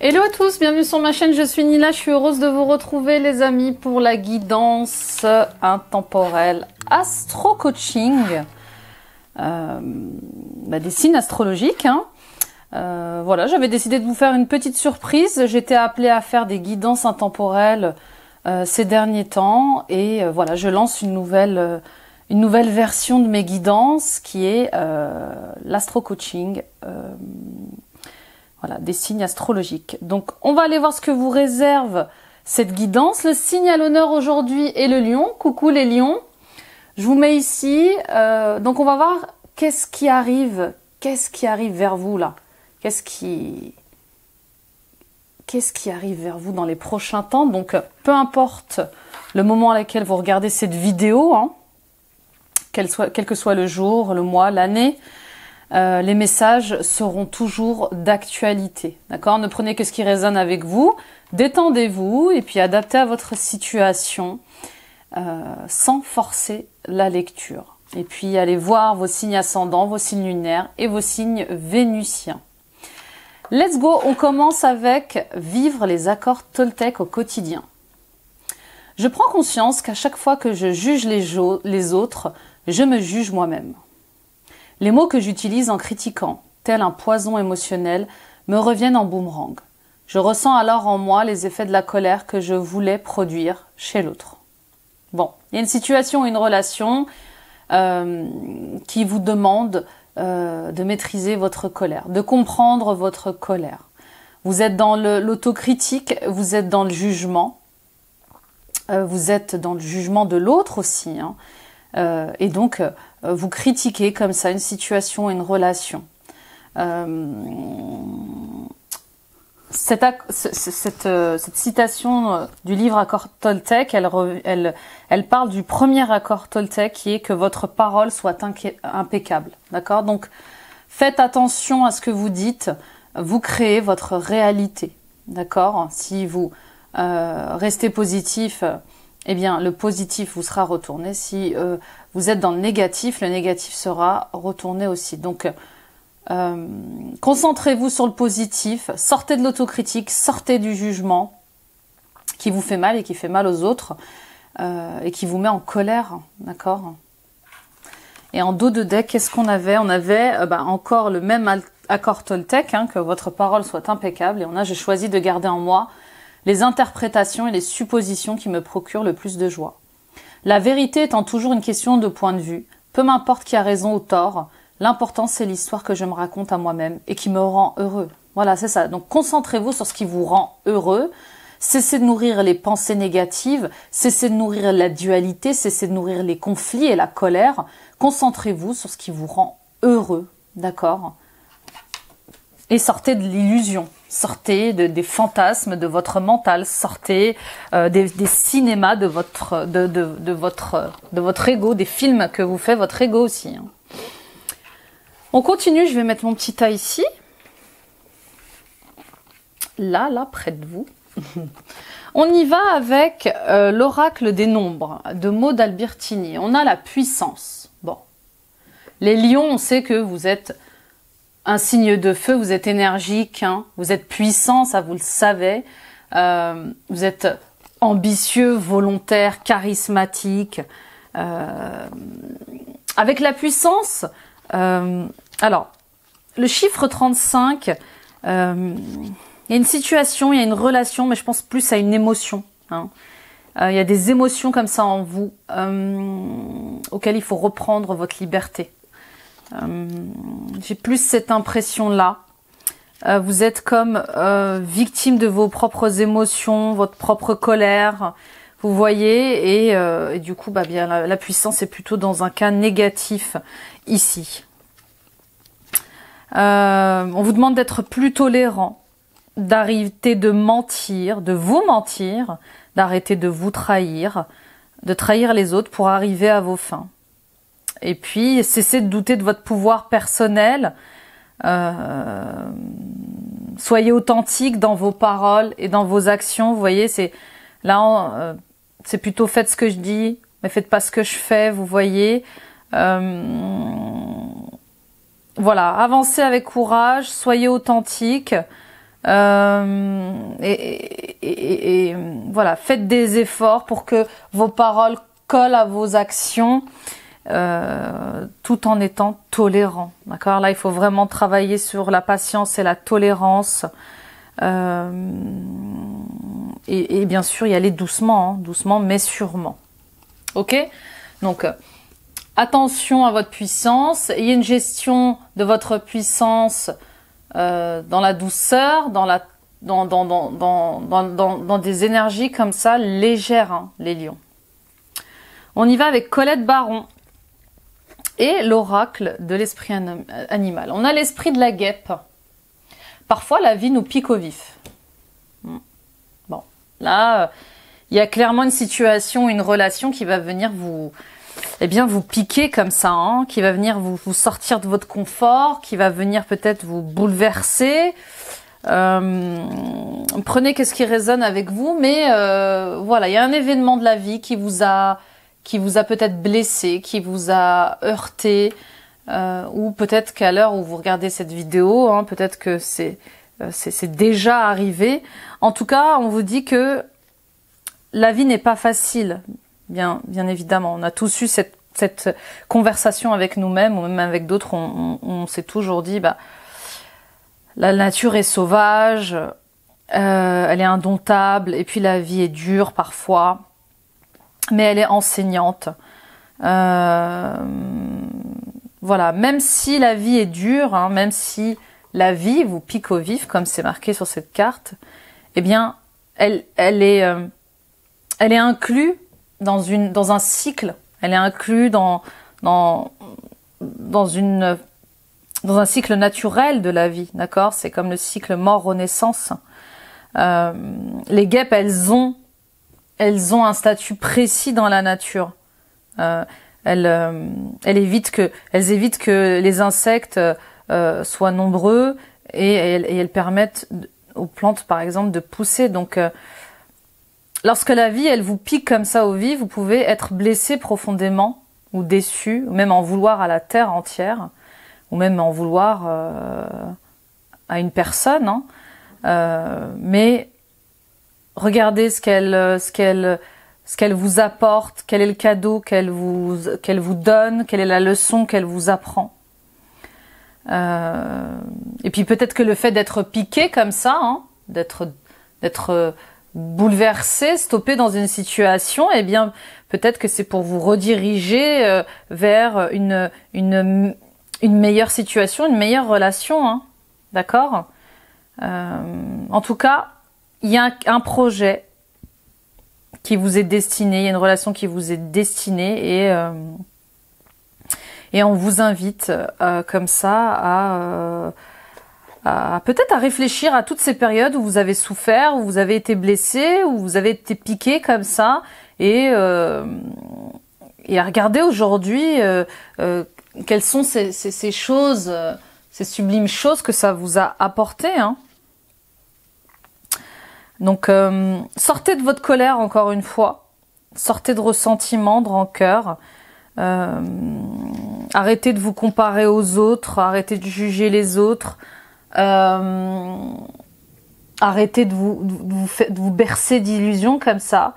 Hello à tous, bienvenue sur ma chaîne, je suis Nila, je suis heureuse de vous retrouver les amis pour la guidance intemporelle Astro Coaching, des signes astrologiques. Voilà, j'avais décidé de vous faire une petite surprise, j'étais appelée à faire des guidances intemporelles ces derniers temps et voilà, je lance une nouvelle version de mes guidances qui est l'Astro Coaching. Voilà, des signes astrologiques. Donc, on va aller voir ce que vous réserve cette guidance. Le signe à l'honneur aujourd'hui est le lion. Coucou les lions. Je vous mets ici. Donc, on va voir qu'est-ce qui arrive vers vous là. Qu'est-ce qui arrive vers vous dans les prochains temps. Donc, peu importe le moment à lequel vous regardez cette vidéo, hein, quel que soit le jour, le mois, l'année, les messages seront toujours d'actualité, d'accord? Ne prenez que ce qui résonne avec vous, détendez-vous et puis adaptez à votre situation sans forcer la lecture. Et puis allez voir vos signes ascendants, vos signes lunaires et vos signes vénusiens. Let's go, on commence avec vivre les accords Toltec au quotidien. Je prends conscience qu'à chaque fois que je juge les autres, je me juge moi-même. Les mots que j'utilise en critiquant, tel un poison émotionnel, me reviennent en boomerang. Je ressens alors en moi les effets de la colère que je voulais produire chez l'autre. Bon, il y a une situation, une relation qui vous demande de maîtriser votre colère, de comprendre votre colère. Vous êtes dans l'autocritique, vous êtes dans le jugement, vous êtes dans le jugement de l'autre aussi, hein. Et donc, vous critiquez comme ça une situation, une relation. Cette citation du livre Accord Toltec, elle parle du premier accord Toltec qui est que votre parole soit impeccable. D'accord? Donc, faites attention à ce que vous dites. Vous créez votre réalité. D'accord? Si vous restez positif, eh bien, le positif vous sera retourné. Si vous êtes dans le négatif sera retourné aussi. Donc, concentrez-vous sur le positif, sortez de l'autocritique, sortez du jugement qui vous fait mal et qui fait mal aux autres et qui vous met en colère, d'accord? Et en dos de deck, qu'est-ce qu'on avait? On avait encore le même accord Toltec, hein, que votre parole soit impeccable. Et j'ai choisi de garder en moi les interprétations et les suppositions qui me procurent le plus de joie. La vérité étant toujours une question de point de vue, peu m'importe qui a raison ou tort, l'important c'est l'histoire que je me raconte à moi-même et qui me rend heureux. Voilà, c'est ça. Donc concentrez-vous sur ce qui vous rend heureux, cessez de nourrir les pensées négatives, cessez de nourrir la dualité, cessez de nourrir les conflits et la colère. Concentrez-vous sur ce qui vous rend heureux, d'accord? Et sortez de l'illusion. Sortez des fantasmes de votre mental, sortez des cinémas de votre ego, des films que vous fait votre ego aussi. Hein. On continue, je vais mettre mon petit tas ici. Là, près de vous. On y va avec l'oracle des nombres de Maud Albertini. On a la puissance. Bon, les lions, on sait que vous êtes un signe de feu, vous êtes énergique, hein, vous êtes puissant, ça vous le savez, vous êtes ambitieux, volontaire, charismatique. Avec la puissance, alors, le chiffre 35, il y a une situation, il y a une relation, mais je pense plus à une émotion. Hein. Il y a des émotions comme ça en vous, auxquelles il faut reprendre votre liberté. J'ai plus cette impression-là. Vous êtes comme victime de vos propres émotions, votre propre colère, vous voyez, et du coup, bien la puissance est plutôt dans un cas négatif ici. On vous demande d'être plus tolérant, d'arrêter de mentir, de vous mentir, d'arrêter de vous trahir, de trahir les autres pour arriver à vos fins. Et puis, cessez de douter de votre pouvoir personnel. Soyez authentique dans vos paroles et dans vos actions. Vous voyez, c'est plutôt faites ce que je dis, mais faites pas ce que je fais. Vous voyez. Voilà, avancez avec courage, soyez authentique. Et voilà, faites des efforts pour que vos paroles collent à vos actions, tout en étant tolérant. D'accord? Là, il faut vraiment travailler sur la patience et la tolérance. Et bien sûr, y aller doucement, hein, doucement mais sûrement. Ok? Donc, attention à votre puissance. Il y a une gestion de votre puissance dans la douceur, dans des énergies comme ça, légères, hein, les lions. On y va avec Colette Baron et l'oracle de l'esprit animal. On a l'esprit de la guêpe. Parfois, la vie nous pique au vif. Bon, là, il y a clairement une situation, une relation qui va venir vous piquer comme ça, hein, qui va venir vous sortir de votre confort, qui va venir peut-être vous bouleverser. Prenez qu'est-ce qui résonne avec vous, mais voilà, il y a un événement de la vie qui vous a peut-être blessé, qui vous a heurté, ou peut-être qu'à l'heure où vous regardez cette vidéo, hein, peut-être que c'est déjà arrivé. En tout cas, on vous dit que la vie n'est pas facile, bien évidemment. On a tous eu cette conversation avec nous-mêmes, ou même avec d'autres, on s'est toujours dit, bah, la nature est sauvage, elle est indomptable, et puis la vie est dure parfois, mais elle est enseignante. Voilà, même si la vie est dure, hein, même si la vie vous pique au vif, comme c'est marqué sur cette carte, eh bien, elle est inclue dans un cycle. Elle est inclue dans un cycle naturel de la vie, d'accord? C'est comme le cycle mort-renaissance. Les guêpes, elles ont un statut précis dans la nature. Elles évitent que les insectes soient nombreux et elles permettent aux plantes, par exemple, de pousser. Donc, lorsque la vie, elle vous pique comme ça au vif, vous pouvez être blessé profondément ou déçu, ou même en vouloir à la terre entière, ou même en vouloir à une personne. Hein. Mais regardez ce qu'elle vous apporte, quel est le cadeau qu'elle vous donne, quelle est la leçon qu'elle vous apprend. Et puis peut-être que le fait d'être piqué comme ça, hein, d'être bouleversé, stoppé dans une situation, eh bien peut-être que c'est pour vous rediriger vers une meilleure situation, une meilleure relation, hein, d'accord? En tout cas, il y a un projet qui vous est destiné, il y a une relation qui vous est destinée et on vous invite comme ça à peut-être à réfléchir à toutes ces périodes où vous avez souffert, où vous avez été blessé, où vous avez été piqué comme ça et à regarder aujourd'hui quelles sont ces choses, ces sublimes choses que ça vous a apporté, hein. Donc, sortez de votre colère encore une fois, sortez de ressentiment, de rancœur, arrêtez de vous comparer aux autres, arrêtez de juger les autres, arrêtez de vous bercer d'illusions comme ça.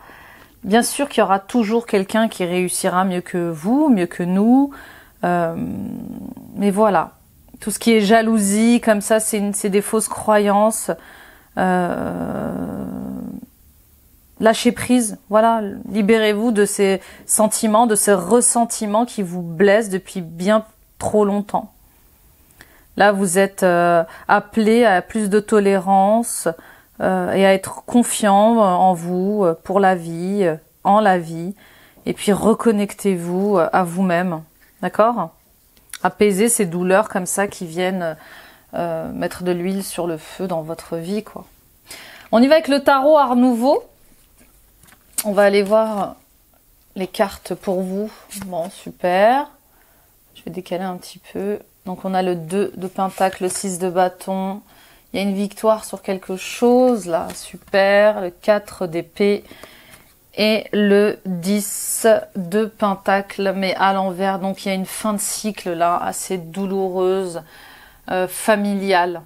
Bien sûr qu'il y aura toujours quelqu'un qui réussira mieux que vous, mieux que nous, mais voilà, tout ce qui est jalousie comme ça, c'est des fausses croyances. Lâchez prise, voilà, libérez-vous de ces sentiments, de ces ressentiments qui vous blessent depuis bien trop longtemps. Là, vous êtes appelé à plus de tolérance et à être confiant en vous, pour la vie, en la vie, et puis reconnectez-vous à vous-même, d'accord? Apaisez ces douleurs comme ça qui viennent mettre de l'huile sur le feu dans votre vie, quoi. On y va avec le tarot Art Nouveau. On va aller voir les cartes pour vous. Bon, super. Je vais décaler un petit peu. Donc on a le 2 de Pentacle, le 6 de bâton. Il y a une victoire sur quelque chose là, super. Le 4 d'épée et le 10 de Pentacle, mais à l'envers. Donc il y a une fin de cycle là, assez douloureuse, familiale.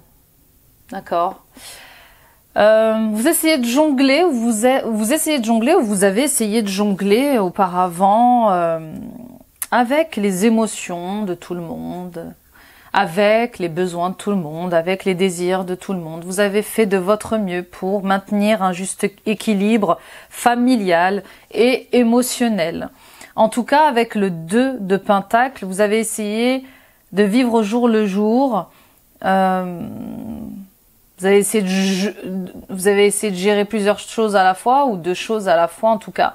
D'accord. Vous essayez de jongler, ou vous essayez de jongler, ou vous avez essayé de jongler auparavant avec les émotions de tout le monde, avec les besoins de tout le monde, avec les désirs de tout le monde. Vous avez fait de votre mieux pour maintenir un juste équilibre familial et émotionnel. En tout cas, avec le 2 de Pentacle, vous avez essayé de vivre au jour le jour. Vous avez essayé de gérer plusieurs choses à la fois, ou 2 choses à la fois en tout cas.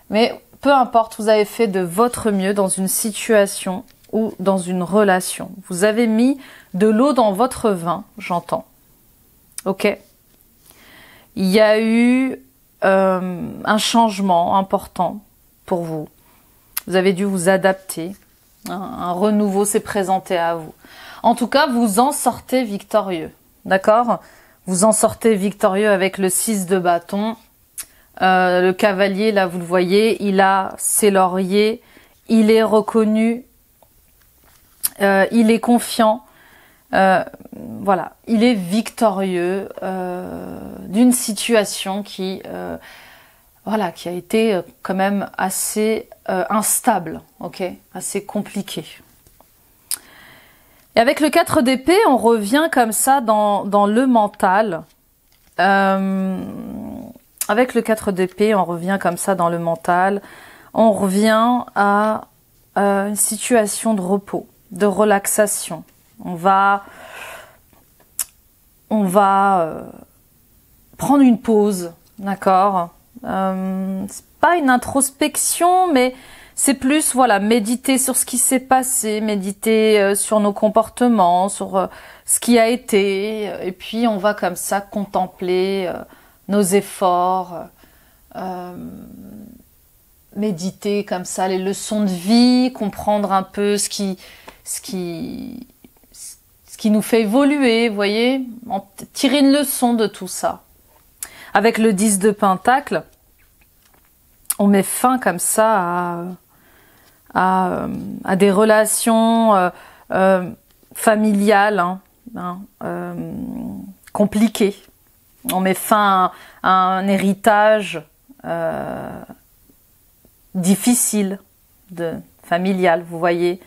Mais peu importe, vous avez fait de votre mieux dans une situation ou dans une relation. Vous avez mis de l'eau dans votre vin, j'entends. Ok? Il y a eu un changement important pour vous. Vous avez dû vous adapter. Un renouveau s'est présenté à vous. En tout cas, vous en sortez victorieux. D'accord? Vous en sortez victorieux avec le 6 de bâton. Le cavalier, là, vous le voyez, il a ses lauriers. Il est reconnu. Il est confiant. Voilà. Il est victorieux d'une situation qui a été quand même assez instable, ok, assez compliquée. Et avec le 4 d'épée, on revient comme ça dans le mental. Avec le 4 d'épée, on revient comme ça dans le mental. On revient à une situation de repos, de relaxation. On va prendre une pause, d'accord? C'est pas une introspection, mais c'est plus, voilà, méditer sur ce qui s'est passé, méditer sur nos comportements, sur ce qui a été, et puis on va comme ça contempler nos efforts, méditer comme ça les leçons de vie, comprendre un peu ce qui nous fait évoluer, vous voyez, tirer une leçon de tout ça. Avec le 10 de Pentacle, on met fin comme ça à des relations familiales compliquées. On met fin à un héritage difficile, familial, vous voyez.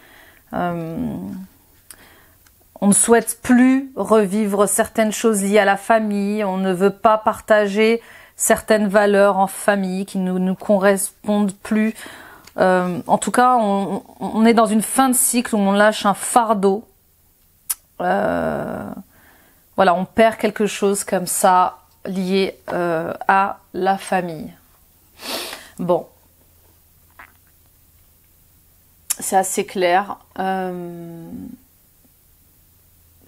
On ne souhaite plus revivre certaines choses liées à la famille. On ne veut pas partager certaines valeurs en famille qui ne nous correspondent plus. En tout cas, on est dans une fin de cycle où on lâche un fardeau. Voilà, on perd quelque chose comme ça lié à la famille. Bon. C'est assez clair.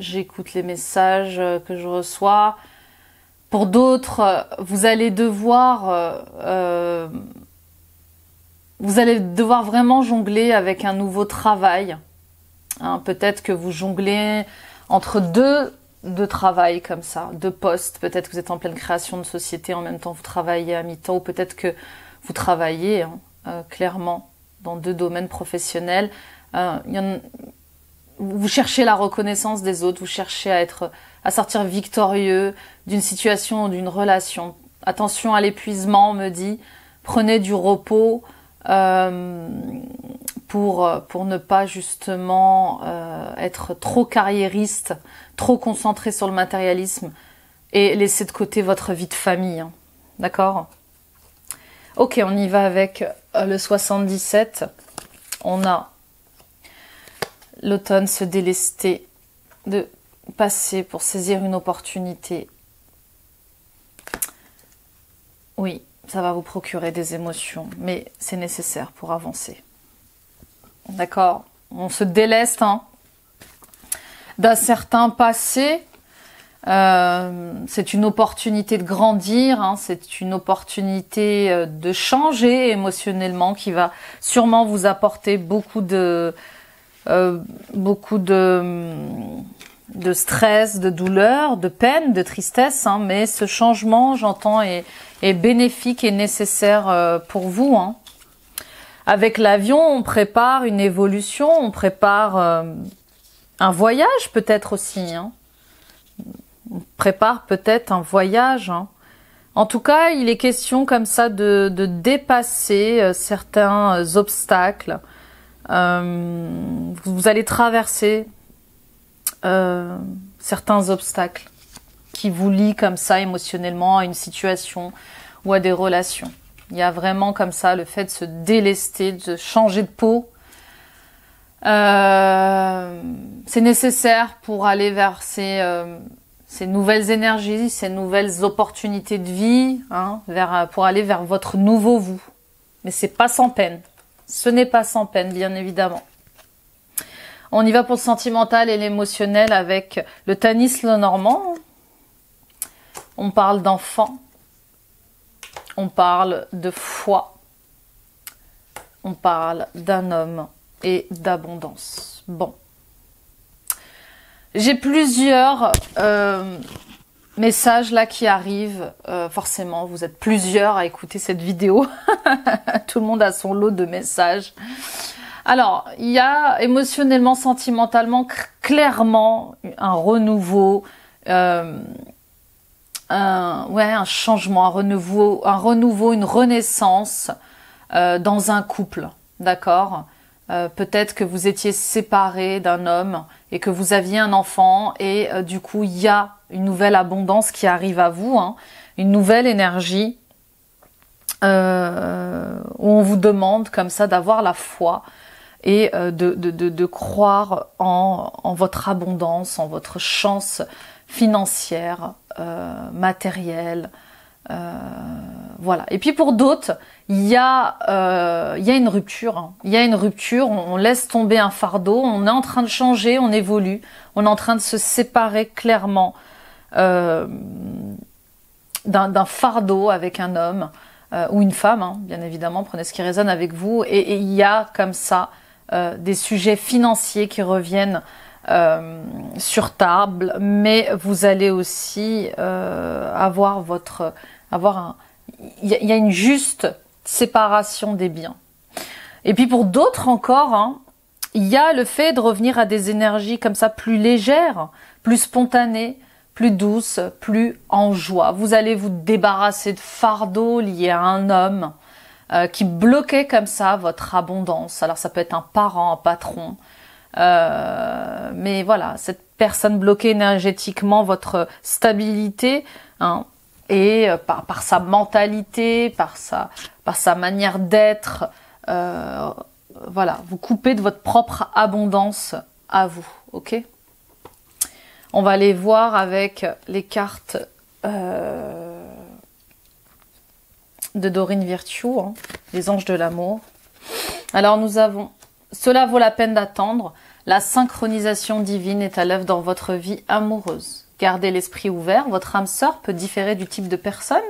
J'écoute les messages que je reçois. Pour d'autres, vous allez devoir vraiment jongler avec un nouveau travail. Hein, peut-être que vous jonglez entre deux travails comme ça, 2 postes. Peut-être que vous êtes en pleine création de société, en même temps vous travaillez à mi-temps, ou peut-être que vous travaillez clairement dans 2 domaines professionnels. Vous cherchez la reconnaissance des autres, vous cherchez à sortir victorieux d'une situation ou d'une relation. Attention à l'épuisement, on me dit. Prenez du repos pour ne pas justement être trop carriériste, trop concentré sur le matérialisme et laisser de côté votre vie de famille. Hein. D'accord ? Ok, on y va avec le 77. On a l'automne se délester de passer pour saisir une opportunité. Oui, ça va vous procurer des émotions, mais c'est nécessaire pour avancer. D'accord ? On se déleste d'un certain passé. C'est une opportunité de grandir, c'est une opportunité de changer émotionnellement qui va sûrement vous apporter beaucoup de stress, de douleur, de peine, de tristesse, mais ce changement, j'entends, est bénéfique et nécessaire pour vous. Avec l'avion, on prépare une évolution, on prépare un voyage peut-être aussi. On prépare peut-être un voyage. Hein. En tout cas, il est question comme ça de dépasser certains obstacles. Vous allez traverser certains obstacles qui vous lient comme ça émotionnellement à une situation ou à des relations. Il y a vraiment comme ça le fait de se délester, de changer de peau. C'est nécessaire pour aller vers ces nouvelles énergies, ces nouvelles opportunités de vie, hein, pour aller vers votre nouveau vous. Mais c'est pas sans peine. Ce n'est pas sans peine, bien évidemment. On y va pour le sentimental et l'émotionnel avec le Tanis Lenormand. On parle d'enfant. On parle de foi. On parle d'un homme et d'abondance. Bon. J'ai plusieurs messages là qui arrivent. Forcément, vous êtes plusieurs à écouter cette vidéo. Tout le monde a son lot de messages. Alors, il y a émotionnellement, sentimentalement, clairement un renouveau, un changement, un renouveau, une renaissance dans un couple, d'accord ? Peut-être que vous étiez séparés d'un homme et que vous aviez un enfant et du coup il y a une nouvelle abondance qui arrive à vous, hein, une nouvelle énergie où on vous demande comme ça d'avoir la foi et de croire en votre abondance, en votre chance financière, matérielle, voilà. Et puis pour d'autres, il y a une rupture. Hein. Il y a une rupture. On laisse tomber un fardeau. On est en train de changer. On évolue. On est en train de se séparer clairement d'un fardeau avec un homme ou une femme. Hein, bien évidemment, prenez ce qui résonne avec vous. Et il y a comme ça des sujets financiers qui reviennent sur table, mais vous allez aussi il y a une juste séparation des biens. Et puis pour d'autres encore, hein, il y a le fait de revenir à des énergies comme ça plus légères, plus spontanées, plus douces, plus en joie. Vous allez vous débarrasser de fardeaux liés à un homme qui bloquait comme ça votre abondance. Alors ça peut être un parent, un patron, mais voilà, cette personne bloquée énergétiquement votre stabilité, hein, et par sa mentalité, par sa manière d'être, voilà, vous coupez de votre propre abondance à vous, ok ? On va aller voir avec les cartes de Dorine Virtue, hein, les anges de l'amour. Alors nous avons, cela vaut la peine d'attendre, la synchronisation divine est à l'œuvre dans votre vie amoureuse. Gardez l'esprit ouvert, votre âme sœur peut différer du type de personne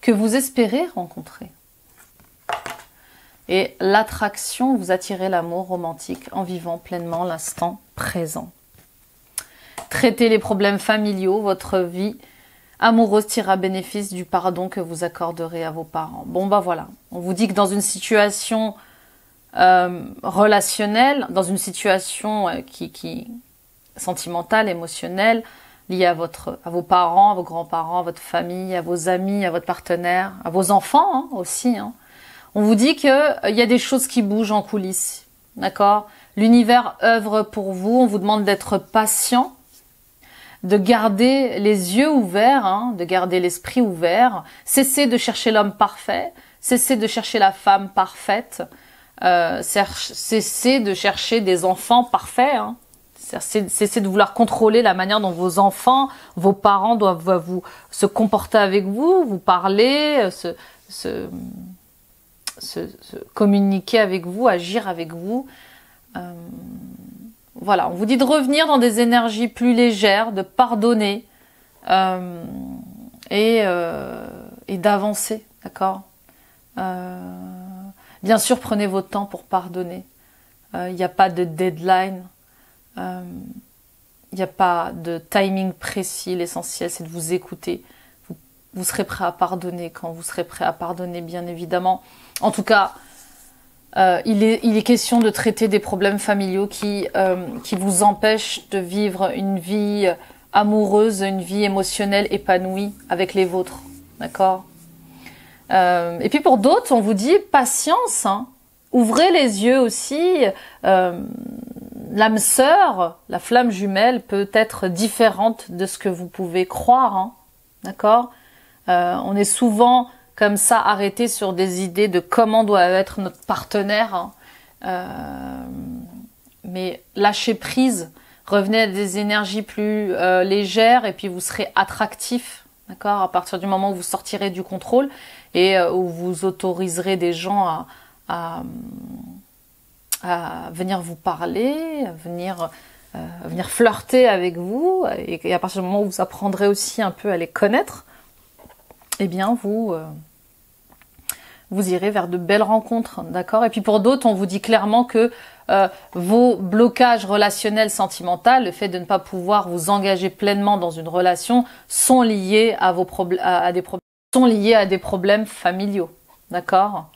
que vous espérez rencontrer. Et l'attraction, vous attirez l'amour romantique en vivant pleinement l'instant présent. Traitez les problèmes familiaux, votre vie amoureuse tirera bénéfice du pardon que vous accorderez à vos parents. Bon bah voilà, on vous dit que dans une situation relationnelle, dans une situation qui sentimentale, émotionnelle, lié à vos parents, à vos grands-parents, à votre famille, à vos amis, à votre partenaire, à vos enfants hein, aussi. Hein. On vous dit qu'il y a des choses qui bougent en coulisses, d'accord ? L'univers œuvre pour vous, on vous demande d'être patient, de garder les yeux ouverts, hein, de garder l'esprit ouvert, cessez de chercher l'homme parfait, cessez de chercher la femme parfaite, cessez de chercher des enfants parfaits, hein. Cessez de vouloir contrôler la manière dont vos enfants, vos parents doivent se comporter avec vous, vous parler, se communiquer avec vous, agir avec vous. Voilà, on vous dit de revenir dans des énergies plus légères, de pardonner et d'avancer, d'accord ? Bien sûr, prenez votre temps pour pardonner. Il n'y a pas de deadline. Il n'y a pas de timing précis, l'essentiel c'est de vous écouter. Vous serez prêt à pardonner quand vous serez prêt à pardonner, bien évidemment. En tout cas, il est question de traiter des problèmes familiaux qui vous empêchent de vivre une vie amoureuse, une vie émotionnelle épanouie avec les vôtres, d'accord? Et puis pour d'autres, on vous dit patience, hein. Ouvrez les yeux aussi. L'âme sœur, la flamme jumelle peut être différente de ce que vous pouvez croire, hein, d'accord? On est souvent comme ça arrêté sur des idées de comment doit être notre partenaire, hein. Mais lâchez prise, revenez à des énergies plus légères et puis vous serez attractif, d'accord? À partir du moment où vous sortirez du contrôle et où vous autoriserez des gens à venir vous parler, à venir flirter avec vous, et à partir du moment où vous apprendrez aussi un peu à les connaître, eh bien vous irez vers de belles rencontres, d'accord? Et puis pour d'autres, on vous dit clairement que vos blocages relationnels sentimentaux, le fait de ne pas pouvoir vous engager pleinement dans une relation, sont liés à sont liés à des problèmes familiaux, d'accord?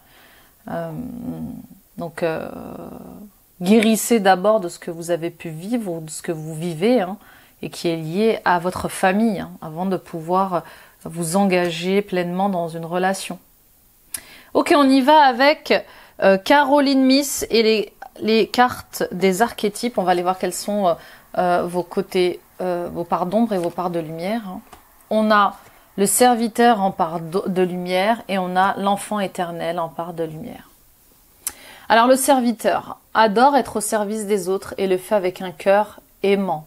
Donc, guérissez d'abord de ce que vous avez pu vivre ou de ce que vous vivez, hein, et qui est lié à votre famille, hein, avant de pouvoir vous engager pleinement dans une relation. Ok, on y va avec Caroline Miss et les cartes des archétypes. On va aller voir quels sont vos côtés, vos parts d'ombre et vos parts de lumière, hein. On a le serviteur en part de lumière et on a l'enfant éternel en part de lumière. Alors le serviteur adore être au service des autres et le fait avec un cœur aimant.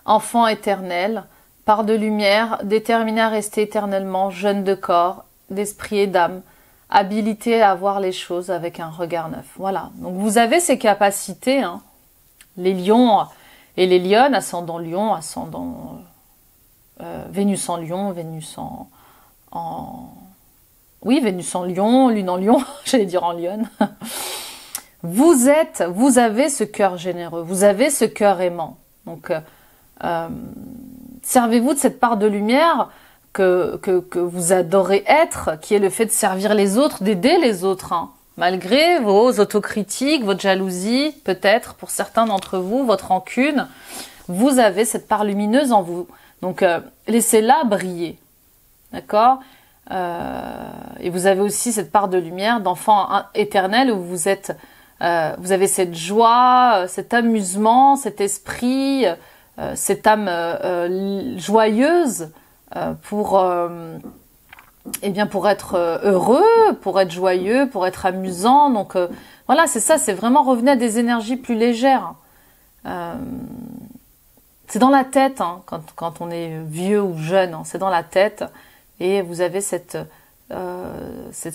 Enfant éternel, part de lumière, déterminé à rester éternellement jeune de corps, d'esprit et d'âme, habilité à voir les choses avec un regard neuf. Voilà, donc vous avez ces capacités, hein. Les lions et les lionnes, ascendant lion, ascendant Vénus en lion, Vénus oui, Vénus en lion, lune en lion, j'allais dire en lionne. Vous avez ce cœur généreux, vous avez ce cœur aimant. Donc, servez-vous de cette part de lumière que vous adorez être, qui est le fait de servir les autres, d'aider les autres, hein. Malgré vos autocritiques, votre jalousie, peut-être pour certains d'entre vous, votre rancune, vous avez cette part lumineuse en vous. Donc, laissez-la briller, d'accord? Et vous avez aussi cette part de lumière d'enfant éternel où vous avez cette joie, cet amusement, cet esprit, cette âme joyeuse pour être heureux, pour être joyeux, pour être amusant. Donc voilà, c'est ça, c'est vraiment revenir à des énergies plus légères. C'est dans la tête, hein, quand on est vieux ou jeune, hein, c'est dans la tête. Et vous avez cette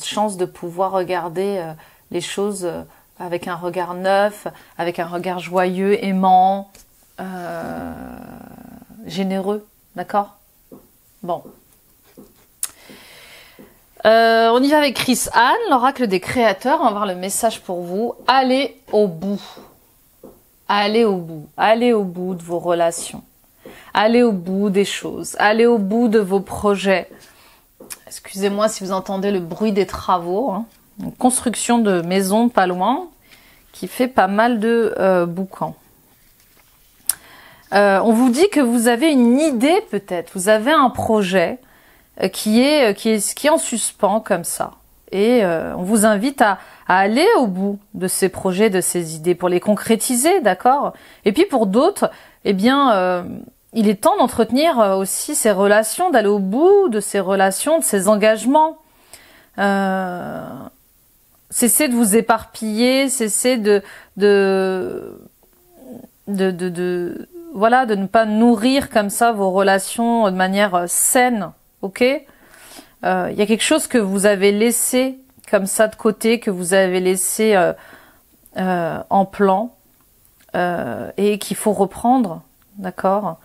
chance de pouvoir regarder les choses avec un regard neuf, avec un regard joyeux, aimant, généreux, d'accord? Bon. On y va avec Chris Anne, l'oracle des créateurs. On va voir le message pour vous. Allez au bout. Allez au bout. Allez au bout de vos relations. Allez au bout des choses. Allez au bout de vos projets. Excusez-moi si vous entendez le bruit des travaux, hein. Une construction de maison pas loin qui fait pas mal de boucans. On vous dit que vous avez une idée peut-être, vous avez un projet qui est en suspens comme ça. Et on vous invite à aller au bout de ces projets, de ces idées pour les concrétiser, d'accord? Et puis pour d'autres, eh bien... il est temps d'entretenir aussi ces relations, d'aller au bout de ces relations, de ces engagements. Cessez de vous éparpiller, cessez de ne pas nourrir comme ça vos relations de manière saine, ok? Il y a quelque chose que vous avez laissé comme ça de côté, que vous avez laissé en plan et qu'il faut reprendre, d'accord?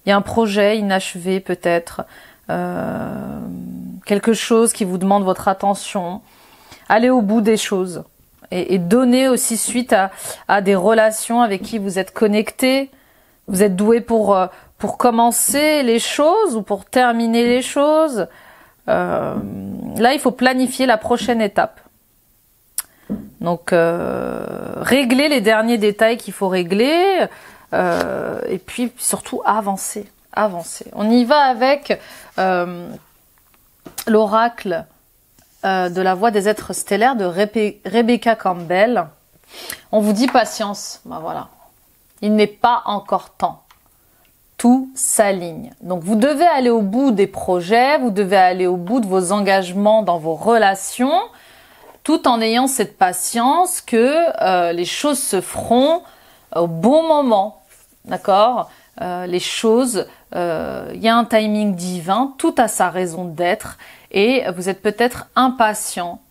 Il y a un projet inachevé peut-être, quelque chose qui vous demande votre attention. Allez au bout des choses et donnez aussi suite à des relations avec qui vous êtes connectés. Vous êtes doué pour commencer les choses ou pour terminer les choses. Là, il faut planifier la prochaine étape. Donc, régler les derniers détails qu'il faut régler. Et puis surtout avancer. On y va avec l'oracle de la voix des êtres stellaires de Rebecca Campbell. On vous dit patience. Ben voilà. Il n'est pas encore temps. Tout s'aligne. Donc vous devez aller au bout des projets, vous devez aller au bout de vos engagements dans vos relations, tout en ayant cette patience que les choses se feront au bon moment. D'accord ? Les choses, il y a un timing divin, tout a sa raison d'être, et vous êtes peut-être impatient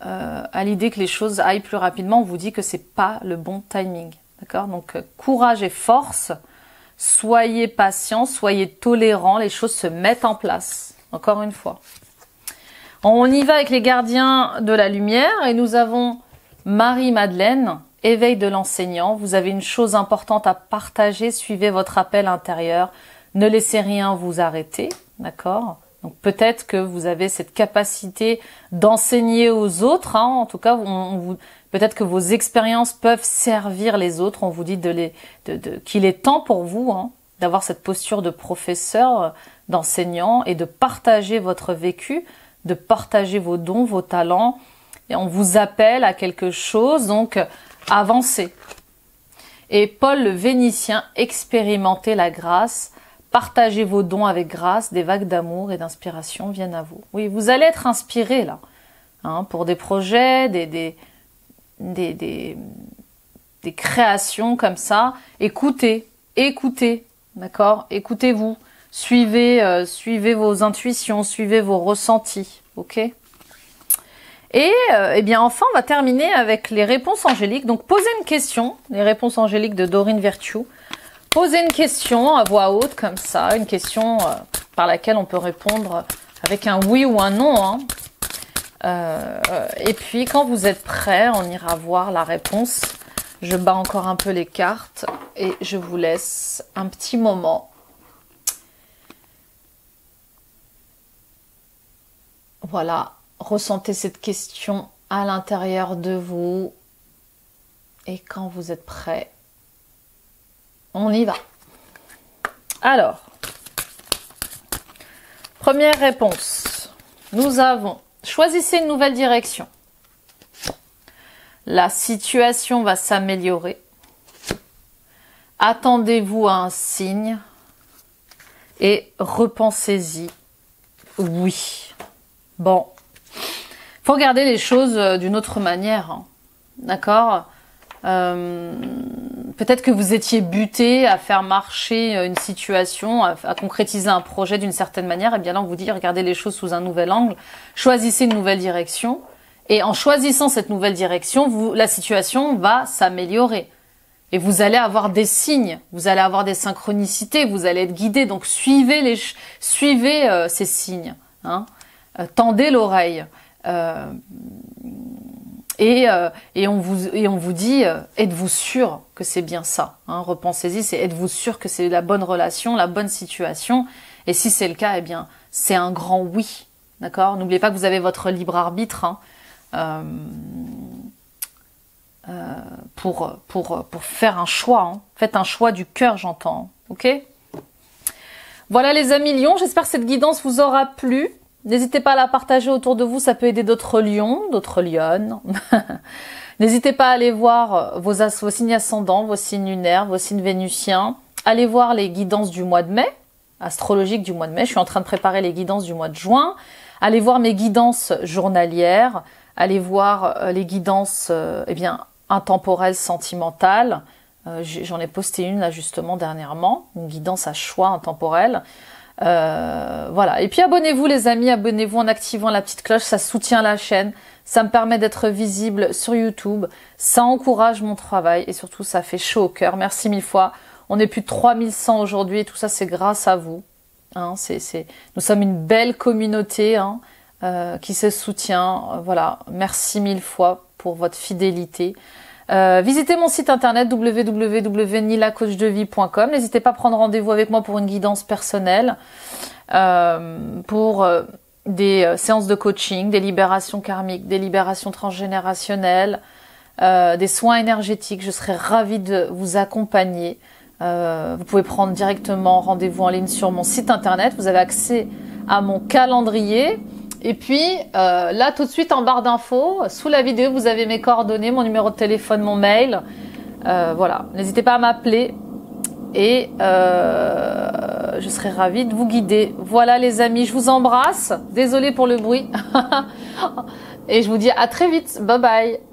à l'idée que les choses aillent plus rapidement. On vous dit que c'est pas le bon timing. D'accord ? Donc courage et force, soyez patient, soyez tolérant, les choses se mettent en place. Encore une fois. On y va avec les gardiens de la lumière et nous avons Marie-Madeleine, éveil de l'enseignant. Vous avez une chose importante à partager, suivez votre appel intérieur, ne laissez rien vous arrêter, d'accord ? Donc peut-être que vous avez cette capacité d'enseigner aux autres, hein. En tout cas, peut-être que vos expériences peuvent servir les autres. On vous dit qu'il est temps pour vous, hein, d'avoir cette posture de professeur, d'enseignant et de partager votre vécu, de partager vos dons, vos talents. Et on vous appelle à quelque chose, donc avancez. Et Paul le Vénitien, expérimentez la grâce. Partagez vos dons avec grâce, des vagues d'amour et d'inspiration viennent à vous. Oui, vous allez être inspiré là, hein, pour des projets, des créations comme ça. Écoutez, d'accord ? Écoutez-vous, suivez vos intuitions, suivez vos ressentis, ok ? Et eh bien enfin, on va terminer avec les réponses angéliques. Donc posez une question, les réponses angéliques de Dorine Virtue. Posez une question à voix haute comme ça, une question par laquelle on peut répondre avec un oui ou un non. Hein. Et puis quand vous êtes prêts, on ira voir la réponse. Je bats encore un peu les cartes et je vous laisse un petit moment. Voilà, ressentez cette question à l'intérieur de vous. Et quand vous êtes prêts, on y va. Alors, première réponse. Nous avons choisissez une nouvelle direction. La situation va s'améliorer. Attendez-vous à un signe et repensez-y. Oui. Bon. Faut regarder les choses d'une autre manière. Hein. D'accord ? Peut-être que vous étiez buté à faire marcher une situation, à concrétiser un projet d'une certaine manière. Et bien là, on vous dit, regardez les choses sous un nouvel angle. Choisissez une nouvelle direction. Et en choisissant cette nouvelle direction, la situation va s'améliorer. Et vous allez avoir des signes, vous allez avoir des synchronicités, vous allez être guidé. Donc suivez ces signes. Hein. Tendez l'oreille. Et on vous dit, êtes-vous sûr que c'est bien ça, hein, repensez-y, c'est êtes-vous sûr que c'est la bonne relation, la bonne situation, et si c'est le cas, eh bien, c'est un grand oui, d'accord ? N'oubliez pas que vous avez votre libre arbitre, hein, pour faire un choix, hein. Faites un choix du cœur, j'entends, ok ? Voilà les amis lions, j'espère que cette guidance vous aura plu. N'hésitez pas à la partager autour de vous, ça peut aider d'autres lions, d'autres lionnes. N'hésitez pas à aller voir vos signes ascendants, vos signes lunaires, vos signes vénusiens. Allez voir les guidances du mois de mai, astrologiques du mois de mai. Je suis en train de préparer les guidances du mois de juin. Allez voir mes guidances journalières. Allez voir les guidances intemporelles, sentimentales. J'en ai posté une là justement dernièrement, une guidance à choix intemporelle. Voilà. Et puis abonnez-vous les amis, abonnez-vous en activant la petite cloche, ça soutient la chaîne, ça me permet d'être visible sur YouTube, ça encourage mon travail et surtout ça fait chaud au cœur. Merci mille fois. On est plus de 3100 aujourd'hui et tout ça c'est grâce à vous. Hein, nous sommes une belle communauté hein, qui se soutient. Voilà. Merci mille fois pour votre fidélité. Visitez mon site internet www.nilacoachdevie.com. N'hésitez pas à prendre rendez-vous avec moi pour une guidance personnelle, pour des séances de coaching, des libérations karmiques, des libérations transgénérationnelles, des soins énergétiques. Je serai ravie de vous accompagner Vous pouvez prendre directement rendez-vous en ligne sur mon site internet. Vous avez accès à mon calendrier. Et puis là, tout de suite en barre d'infos, sous la vidéo, vous avez mes coordonnées, mon numéro de téléphone, mon mail. Voilà, n'hésitez pas à m'appeler et je serai ravie de vous guider. Voilà les amis, je vous embrasse. Désolée pour le bruit. Et je vous dis à très vite. Bye bye.